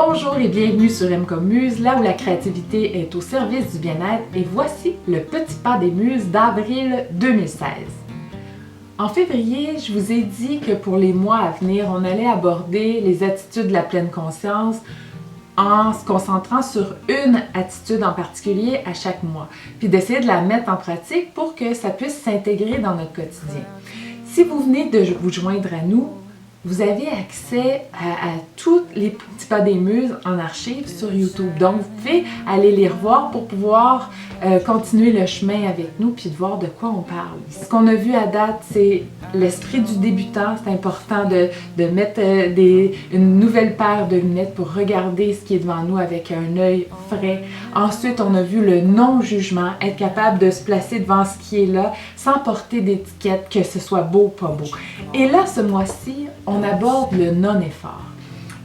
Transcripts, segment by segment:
Bonjour et bienvenue sur M comme Muse, là où la créativité est au service du bien-être, et voici le petit pas des muses d'avril 2016. En février, je vous ai dit que pour les mois à venir, on allait aborder les attitudes de la pleine conscience en se concentrant sur une attitude en particulier à chaque mois, puis d'essayer de la mettre en pratique pour que ça puisse s'intégrer dans notre quotidien. Si vous venez de vous joindre à nous, vous avez accès à tous les petits pas des muses en archive sur YouTube. Donc, vous pouvez aller les revoir pour pouvoir continuer le chemin avec nous puis de voir de quoi on parle. Ce qu'on a vu à date, c'est l'esprit du débutant. C'est important de mettre une nouvelle paire de lunettes pour regarder ce qui est devant nous avec un œil frais. Ensuite, on a vu le non-jugement, être capable de se placer devant ce qui est là sans porter d'étiquette, que ce soit beau ou pas beau. Et là, ce mois-ci, on aborde le non-effort.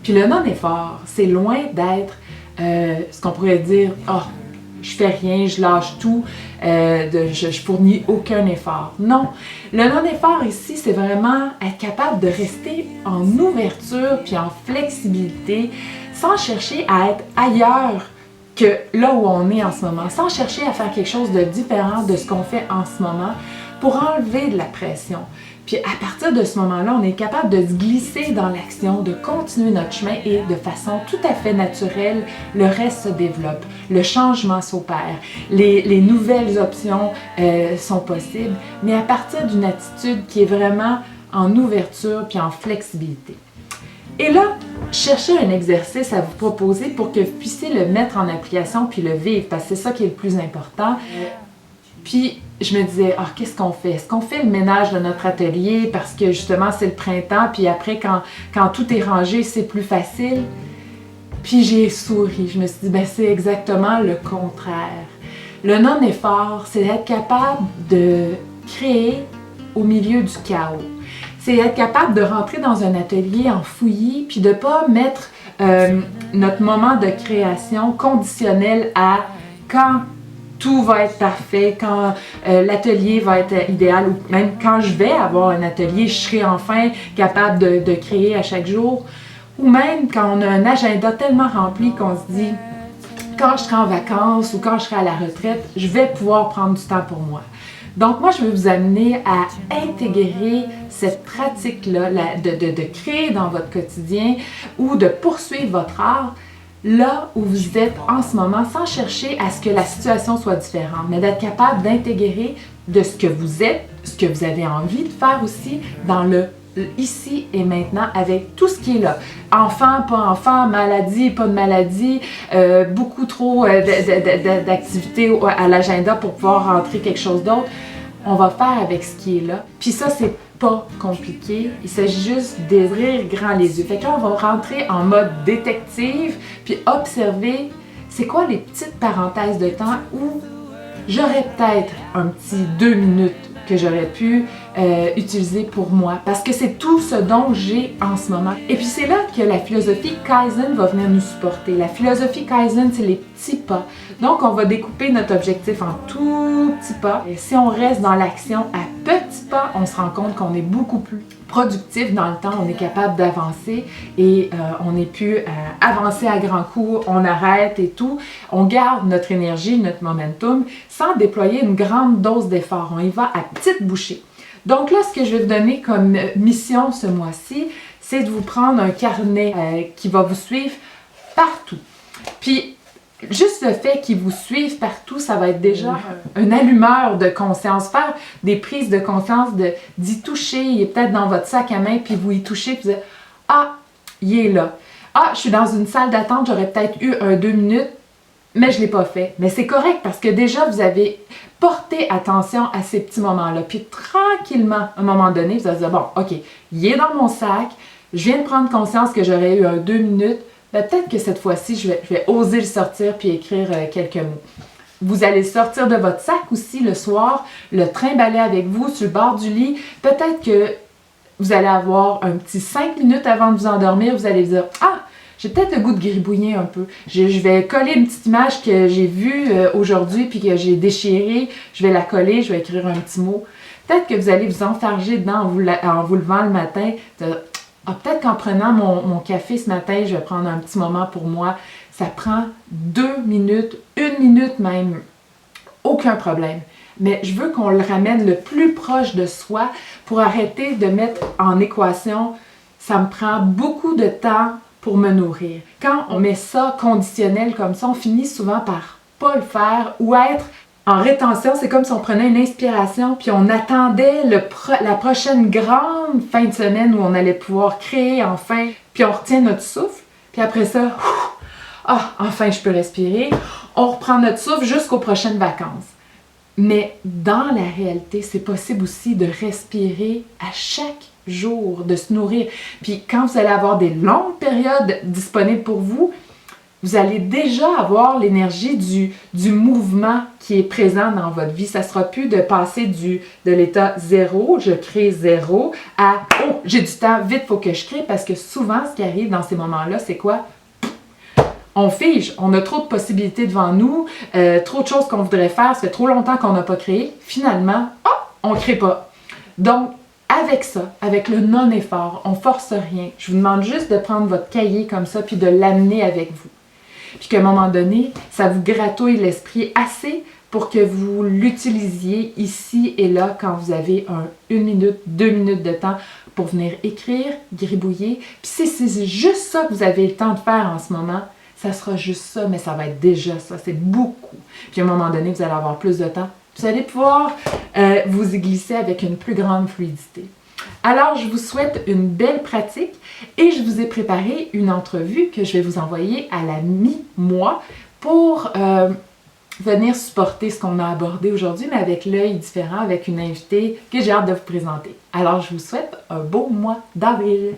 Puis le non-effort, c'est loin d'être ce qu'on pourrait dire « Ah, je fais rien, je lâche tout, je fournis aucun effort ». Non, le non-effort ici, c'est vraiment être capable de rester en ouverture puis en flexibilité sans chercher à être ailleurs que là où on est en ce moment, sans chercher à faire quelque chose de différent de ce qu'on fait en ce moment pour enlever de la pression. Puis à partir de ce moment-là, on est capable de se glisser dans l'action, de continuer notre chemin et de façon tout à fait naturelle, le reste se développe, le changement s'opère, les nouvelles options sont possibles, mais à partir d'une attitude qui est vraiment en ouverture puis en flexibilité. Et là, cherchez un exercice à vous proposer pour que vous puissiez le mettre en application puis le vivre, parce que c'est ça qui est le plus important. Puis je me disais, ah, qu'est-ce qu'on fait? Est-ce qu'on fait le ménage de notre atelier parce que justement c'est le printemps, puis après quand tout est rangé, c'est plus facile? Puis j'ai souri, je me suis dit, ben c'est exactement le contraire. Le non-effort, c'est être capable de créer au milieu du chaos. C'est être capable de rentrer dans un atelier en fouillis, puis de ne pas mettre notre moment de création conditionnel à quand tout va être parfait, quand l'atelier va être idéal, ou même quand je vais avoir un atelier, je serai enfin capable de créer à chaque jour. Ou même quand on a un agenda tellement rempli qu'on se dit, quand je serai en vacances ou quand je serai à la retraite, je vais pouvoir prendre du temps pour moi. Donc moi, je veux vous amener à intégrer cette pratique-là, de créer dans votre quotidien ou de poursuivre votre art, là où vous êtes en ce moment, sans chercher à ce que la situation soit différente, mais d'être capable d'intégrer de ce que vous êtes, ce que vous avez envie de faire aussi dans le ici et maintenant avec tout ce qui est là. Enfant, pas enfant, maladie, pas de maladie, beaucoup trop d'activités à l'agenda pour pouvoir rentrer quelque chose d'autre. On va faire avec ce qui est là. Puis ça, c'est pas compliqué. Il s'agit juste d'ouvrir grand les yeux. Fait que là, on va rentrer en mode détective, puis observer c'est quoi les petites parenthèses de temps où j'aurais peut-être un petit 2 minutes que j'aurais pu utiliser pour moi, parce que c'est tout ce dont j'ai en ce moment. Et puis c'est là que la philosophie Kaizen va venir nous supporter. La philosophie Kaizen, c'est les petits pas. Donc on va découper notre objectif en tout petits pas. Et si on reste dans l'action à petits pas, on se rend compte qu'on est beaucoup plus productif dans le temps, on est capable d'avancer et on n'est plus avancer à grands coups, on arrête et tout. On garde notre énergie, notre momentum sans déployer une grande dose d'effort. On y va à petites bouchées. Donc là, ce que je vais vous donner comme mission ce mois-ci, c'est de vous prendre un carnet qui va vous suivre partout. Puis, juste le fait qu'ils vous suivent partout, ça va être déjà un allumeur de conscience. Faire des prises de conscience, d'y toucher, il est peut-être dans votre sac à main, puis vous y touchez, puis vous dites « Ah, il est là. Ah, je suis dans une salle d'attente, j'aurais peut-être eu 2 minutes, mais je ne l'ai pas fait. » Mais c'est correct parce que déjà, vous avez porté attention à ces petits moments-là. Puis tranquillement, à un moment donné, vous allez dire « Bon, OK, il est dans mon sac, je viens de prendre conscience que j'aurais eu 2 minutes, ben, peut-être que cette fois-ci, je vais oser le sortir puis écrire quelques mots. » Vous allez sortir de votre sac aussi le soir, le trimballer avec vous sur le bord du lit. Peut-être que vous allez avoir un petit 5 minutes avant de vous endormir, vous allez vous dire « Ah, j'ai peut-être le goût de gribouiller un peu. Je vais coller une petite image que j'ai vue aujourd'hui puis que j'ai déchirée. Je vais la coller, je vais écrire un petit mot. » Peut-être que vous allez vous enfarger dedans en vous levant le matin. Ah, peut-être qu'en prenant mon café ce matin, je vais prendre un petit moment pour moi. Ça prend 2 minutes, 1 minute même. Aucun problème. Mais je veux qu'on le ramène le plus proche de soi pour arrêter de mettre en équation « ça me prend beaucoup de temps pour me nourrir ». Quand on met ça conditionnel comme ça, on finit souvent par pas le faire ou être en rétention. C'est comme si on prenait une inspiration puis on attendait la prochaine grande fin de semaine où on allait pouvoir créer enfin. Puis on retient notre souffle. Puis après ça, enfin je peux respirer. On reprend notre souffle jusqu'aux prochaines vacances. Mais dans la réalité, c'est possible aussi de respirer à chaque jour, de se nourrir. Puis quand vous allez avoir des longues périodes disponibles pour vous, vous allez déjà avoir l'énergie du mouvement qui est présent dans votre vie. Ça ne sera plus de passer de l'état 0, je crée 0, à « oh, j'ai du temps, vite, il faut que je crée » parce que souvent, ce qui arrive dans ces moments-là, c'est quoi? On fige, on a trop de possibilités devant nous, trop de choses qu'on voudrait faire, ça fait trop longtemps qu'on n'a pas créé. Finalement, on ne crée pas. Donc, avec ça, avec le non-effort, on ne force rien. Je vous demande juste de prendre votre cahier comme ça puis de l'amener avec vous. Puis qu'à un moment donné, ça vous gratouille l'esprit assez pour que vous l'utilisiez ici et là quand vous avez 1 minute, 2 minutes de temps pour venir écrire, gribouiller. Puis si c'est juste ça que vous avez le temps de faire en ce moment, ça sera juste ça, mais ça va être déjà ça, c'est beaucoup. Puis à un moment donné, vous allez avoir plus de temps. Vous allez pouvoir vous y glisser avec une plus grande fluidité. Alors, je vous souhaite une belle pratique et je vous ai préparé une entrevue que je vais vous envoyer à la mi-mois pour venir supporter ce qu'on a abordé aujourd'hui, mais avec l'œil différent, avec une invitée que j'ai hâte de vous présenter. Alors, je vous souhaite un beau mois d'avril.